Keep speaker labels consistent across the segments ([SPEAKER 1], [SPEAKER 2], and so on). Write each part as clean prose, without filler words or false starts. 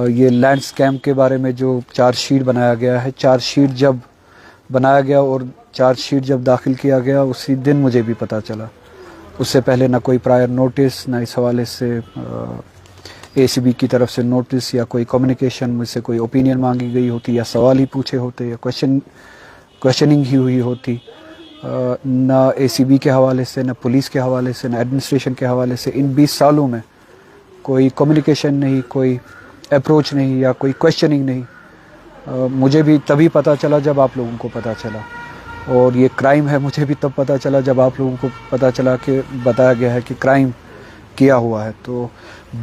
[SPEAKER 1] یہ land scheme کے بارے میں جو چارج شیٹ بنایا گیا ہے، چارج شیٹ جب بنایا گیا اور چارج شیٹ جب داخل کیا گیا اسی دن مجھے بھی پتہ چلا. اس سے پہلے نہ کوئی پرائر نوٹس، نہ اس حوالے سے اے سی بی کی طرف سے نوٹس یا کوئی کمیونیکیشن، مجھ سے کوئی اوپینین مانگی گئی ہوتی یا سوال ہی پوچھے ہوتے یا کویشچننگ ہی ہوئی ہوتی. نہ اے سی بی کے حوالے سے، نہ پولیس کے حوالے سے، نہ ایڈمنسٹریشن کے حوالے سے ان 20 سالوں میں کوئی کمیونیکیشن نہیں، کوئی اپروچ نہیں یا کوئی کویشچننگ نہیں. مجھے بھی تبھی پتہ چلا جب آپ لوگوں کو پتہ چلا، اور یہ کرائم ہے مجھے بھی تب پتہ چلا جب آپ لوگوں کو پتہ چلا کہ بتایا گیا ہے کہ کرائم کیا ہوا ہے. تو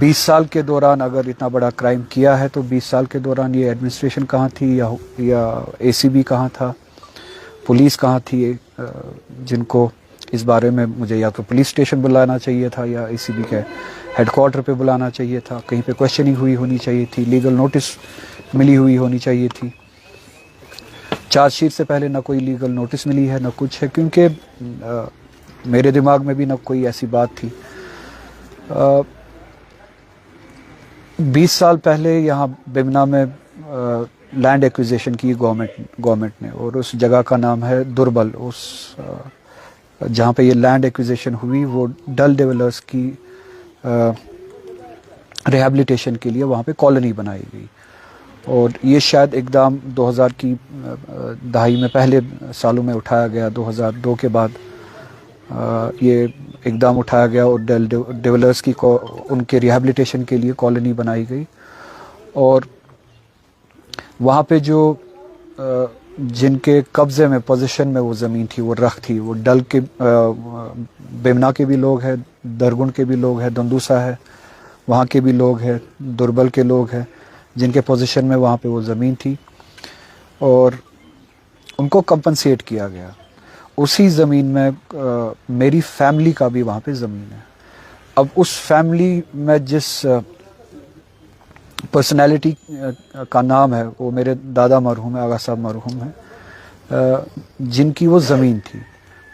[SPEAKER 1] 20 سال کے دوران اگر اتنا بڑا کرائم کیا ہے تو 20 سال کے دوران یہ ایڈمنسٹریشن کہاں تھی یا اے سی بی کہاں تھا، پولیس کہاں تھی، جن کو اس بارے میں مجھے یا تو پولیس اسٹیشن بلانا چاہیے تھا یا اے سی بی کے ہیڈ کوارٹر پہ بلانا چاہیے تھا، کہیں پہ کویشچننگ ہوئی ہونی چاہیے تھی، لیگل نوٹس ملی ہوئی ہونی چاہیے تھی. چارج شیٹ سے پہلے نہ کوئی لیگل نوٹس ملی ہے نہ کچھ ہے، کیونکہ میرے دماغ میں بھی نہ کوئی ایسی بات تھی. 20 سال پہلے یہاں بیمنا میں لینڈ ایکویزیشن کی گورنمنٹ نے، اور اس جگہ کا نام ہے دربل. جہاں پہ یہ لینڈ ایکویزیشن ہوئی وہ ڈل ڈیولرز کی ریہیبلیٹیشن کے لیے وہاں پہ کالونی بنائی گئی. اور یہ شاید اقدام 2000 کی دہائی میں پہلے سالوں میں اٹھایا گیا. 2002 کے بعد یہ اقدام اٹھایا گیا اور ڈل ڈیولرز کی ان کے ریہیبلیٹیشن کے لیے کالونی بنائی گئی. اور وہاں پہ جو جن کے قبضے میں، پوزیشن میں وہ زمین تھی، وہ رخ تھی، وہ ڈل کے بیمنا کے بھی لوگ ہیں، درگن کے بھی لوگ ہیں، دندوسا ہے وہاں کے بھی لوگ ہیں، دربل کے لوگ ہیں جن کے پوزیشن میں وہاں پہ وہ زمین تھی، اور ان کو کمپنسیٹ کیا گیا. اسی زمین میں میری فیملی کا بھی وہاں پہ زمین ہے. اب اس فیملی میں جس پرسنالٹی کا نام ہے وہ میرے دادا مرحوم ہے، آغا صاحب مرحوم ہیں، جن کی وہ زمین تھی.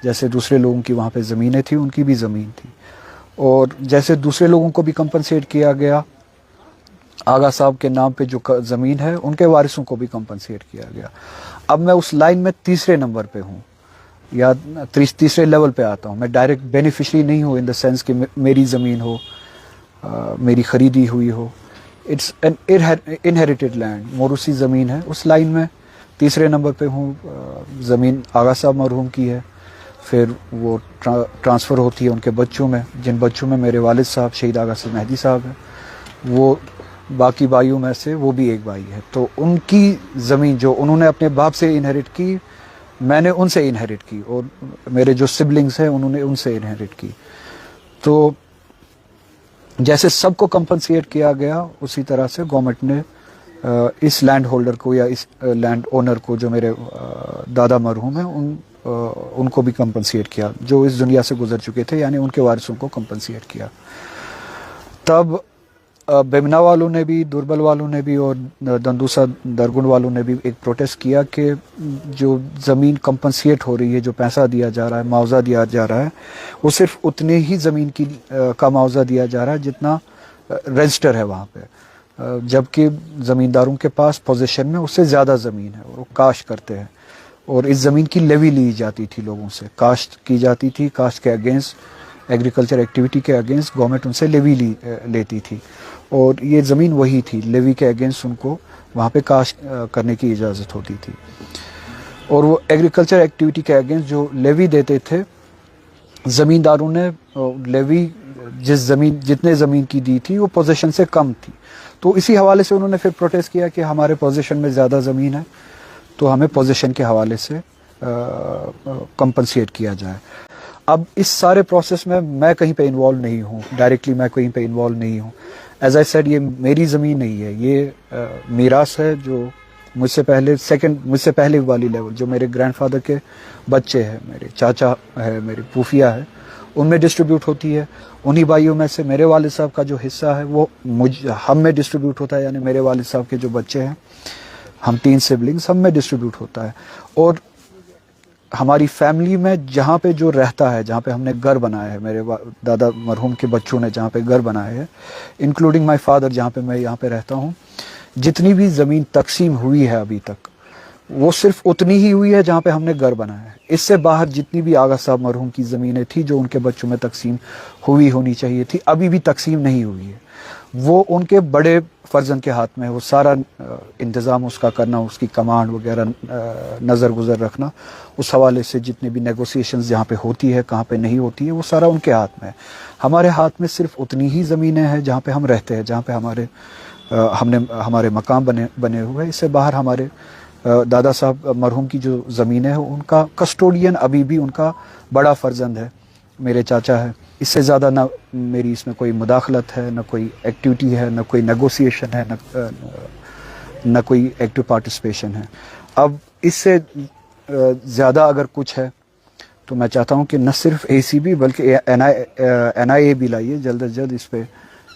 [SPEAKER 1] جیسے دوسرے لوگوں کی وہاں پہ زمینیں تھیں، ان کی بھی زمین تھی. اور جیسے دوسرے لوگوں کو بھی کمپنسیٹ کیا گیا، آغا صاحب کے نام پہ جو زمین ہے ان کے وارثوں کو بھی کمپنسیٹ کیا گیا. اب میں اس لائن میں تیسرے نمبر پہ ہوں یا تیسرے لیول پہ آتا ہوں. میں ڈائریکٹ بینیفیشری نہیں ہوں ان دا سینس کہ میری زمین ہو، میری خریدی ہوئی ہو. اٹس این انہیریٹڈ لینڈ، موروثی زمین ہے. اس لائن میں تیسرے نمبر پہ ہوں. زمین آغا صاحب مرحوم کی ہے، پھر وہ ٹرانسفر ہوتی ہے ان کے بچوں میں، جن بچوں میں میرے والد صاحب شہید آغا صاحب مہدی صاحب ہیں. وہ باقی بھائیوں میں سے وہ بھی ایک بھائی ہے. تو ان کی زمین جو انہوں نے اپنے باپ سے انہیریٹ کی، میں نے ان سے انہیریٹ کی، اور میرے جو سبلنگز ہیں انہوں نے ان سے انہیریٹ کی. تو جیسے سب کو کمپنسیٹ کیا گیا اسی طرح سے گورنمنٹ نے اس لینڈ ہولڈر کو یا اس لینڈ اونر کو جو میرے دادا مرحوم ہیں ان کو بھی کمپنسیٹ کیا، جو اس دنیا سے گزر چکے تھے، یعنی ان کے وارثوں کو کمپنسیٹ کیا. تب بیمنا والوں نے بھی، دربل والوں نے بھی اور دندوسا درگن والوں نے بھی ایک پروٹیسٹ کیا کہ جو زمین کمپنسیٹ ہو رہی ہے، جو پیسہ دیا جا رہا ہے، معاوضہ دیا جا رہا ہے، وہ صرف اتنے ہی زمین کا معاوضہ دیا جا رہا ہے جتنا رجسٹر ہے وہاں پہ، جبکہ زمینداروں کے پاس پوزیشن میں اس سے زیادہ زمین ہے، وہ کاشت کرتے ہیں. اور اس زمین کی لیوی لی جاتی تھی، لوگوں سے کاشت کی جاتی تھی، کاشت کے اگینسٹ، ایگریکلچر ایکٹیویٹی کے اگینسٹ گورنمنٹ ان سے لیوی لیتی تھی. اور یہ زمین وہی تھی، لیوی کے اگینسٹ ان کو وہاں پہ کاشت کرنے کی اجازت ہوتی تھی. اور وہ ایگریکلچر ایکٹیویٹی کے اگینسٹ جو لیوی دیتے تھے، زمینداروں نے لیوی جتنے زمین کی دی تھی وہ پوزیشن سے کم تھی. تو اسی حوالے سے انہوں نے پھر پروٹیسٹ کیا کہ ہمارے پوزیشن میں زیادہ زمین ہے تو ہمیں پوزیشن کے حوالے سے کمپنسیٹ کیا جائے. اب اس سارے پروسیس میں کہیں پہ انوالو نہیں ہوں، ڈائریکٹلی میں کہیں پہ انوالو نہیں ہوں. ایز آئی سیڈ، یہ میری زمین نہیں ہے، یہ میراث ہے جو مجھ سے پہلے والی لیول، جو میرے گرینڈ فادر کے بچے ہیں، میرے چاچا ہے، میری پھوفیا ہے، ان میں ڈسٹریبیوٹ ہوتی ہے. انہی بھائیوں میں سے میرے والد صاحب کا جو حصہ ہے وہ ہم میں ڈسٹریبیوٹ ہوتا ہے، یعنی میرے والد صاحب کے جو بچے ہیں، ہم 3 سبلنگز، ہم میں ڈسٹریبیوٹ ہوتا ہے. اور ہماری فیملی میں جہاں پہ جو رہتا ہے، جہاں پہ ہم نے گھر بنایا ہے، میرے دادا مرحوم کے بچوں نے جہاں پہ گھر بنائے ہے، انکلوڈنگ مائی فادر، جہاں پہ میں یہاں پہ رہتا ہوں، جتنی بھی زمین تقسیم ہوئی ہے ابھی تک، وہ صرف اتنی ہی ہوئی ہے جہاں پہ ہم نے گھر بنایا ہے۔ اس سے باہر جتنی بھی آغا صاحب مرحوم کی زمینیں تھی جو ان کے بچوں میں تقسیم ہونی چاہیے تھی، ابھی بھی تقسیم نہیں ہوئی ہے۔ وہ ان کے بڑے فرزند کے ہاتھ میں ہے، وہ سارا انتظام اس کا کرنا، اس کی کمانڈ وغیرہ نظر گزر رکھنا، اس حوالے سے جتنے بھی نیگوسیشنز جہاں پہ ہوتی ہے، کہاں پہ نہیں ہوتی ہے، وہ سارا ان کے ہاتھ میں ہے۔ ہمارے ہاتھ میں صرف اتنی ہی زمینیں ہیں جہاں پہ ہم رہتے ہیں، جہاں پہ ہمارے مقام بنے ہوئے ہیں۔ اس سے باہر ہمارے دادا صاحب مرحوم کی جو زمینیں ہیں، ان کا کسٹوڈین ابھی بھی ان کا بڑا فرزند ہے، میرے چاچا ہے۔ اس سے زیادہ نہ میری اس میں کوئی مداخلت ہے، نہ کوئی ایکٹیویٹی ہے، نہ کوئی نیگوسیشن ہے، نہ کوئی ایکٹیو پارٹیسپیشن ہے۔ اب اس سے زیادہ اگر کچھ ہے تو میں چاہتا ہوں کہ نہ صرف اے سی بی بلکہ این آئی اے بھی لائیے، جلد از جلد اس پہ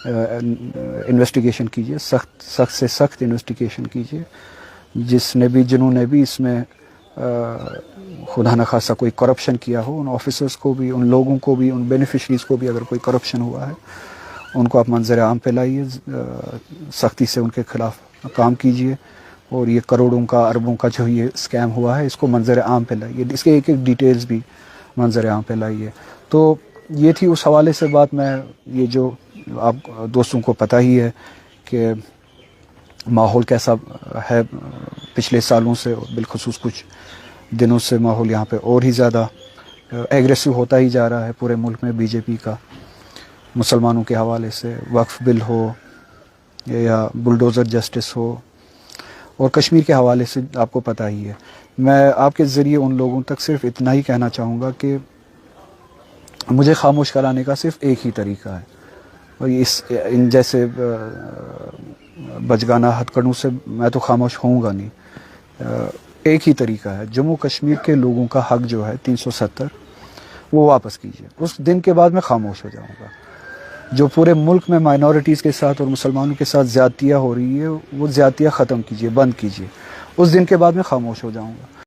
[SPEAKER 1] انویسٹیگیشن کیجیے، سخت سے سخت انویسٹیگیشن کیجیے۔ جنہوں نے بھی اس میں خدا نخواستہ کوئی کرپشن کیا ہو، ان آفیسرز کو بھی، ان لوگوں کو بھی، ان بینیفیشریز کو بھی اگر کوئی کرپشن ہوا ہے، ان کو آپ منظر عام پہ لائیے، سختی سے ان کے خلاف کام کیجیے، اور یہ کروڑوں کا، اربوں کا جو یہ اسکیم ہوا ہے، اس کو منظر عام پہ لائیے، اس کے ایک ایک ڈیٹیلز بھی منظر عام پہ لائیے۔ تو یہ تھی اس حوالے سے بات۔ میں یہ جو آپ دوستوں کو پتہ ہی ہے کہ ماحول کیسا ہے پچھلے سالوں سے، بالخصوص کچھ دنوں سے ماحول یہاں پہ اور ہی زیادہ ایگریسو ہوتا ہی جا رہا ہے پورے ملک میں، بی جے پی کا، مسلمانوں کے حوالے سے، وقف بل ہو یا بلڈوزر جسٹس ہو، اور کشمیر کے حوالے سے آپ کو پتہ ہی ہے۔ میں آپ کے ذریعے ان لوگوں تک صرف اتنا ہی کہنا چاہوں گا کہ مجھے خاموش کرانے کا صرف ایک ہی طریقہ ہے، اور ان جیسے بچگانہ ہتھکڑوں سے میں تو خاموش ہوں گا نہیں۔ ایک ہی طریقہ ہے، جموں کشمیر کے لوگوں کا حق جو ہے 370 وہ واپس کیجیے، اس دن کے بعد میں خاموش ہو جاؤں گا۔ جو پورے ملک میں مائنورٹیز کے ساتھ اور مسلمانوں کے ساتھ زیادتیاں ہو رہی ہے، وہ زیادتیاں ختم کیجیے، بند کیجیے، اس دن کے بعد میں خاموش ہو جاؤں گا۔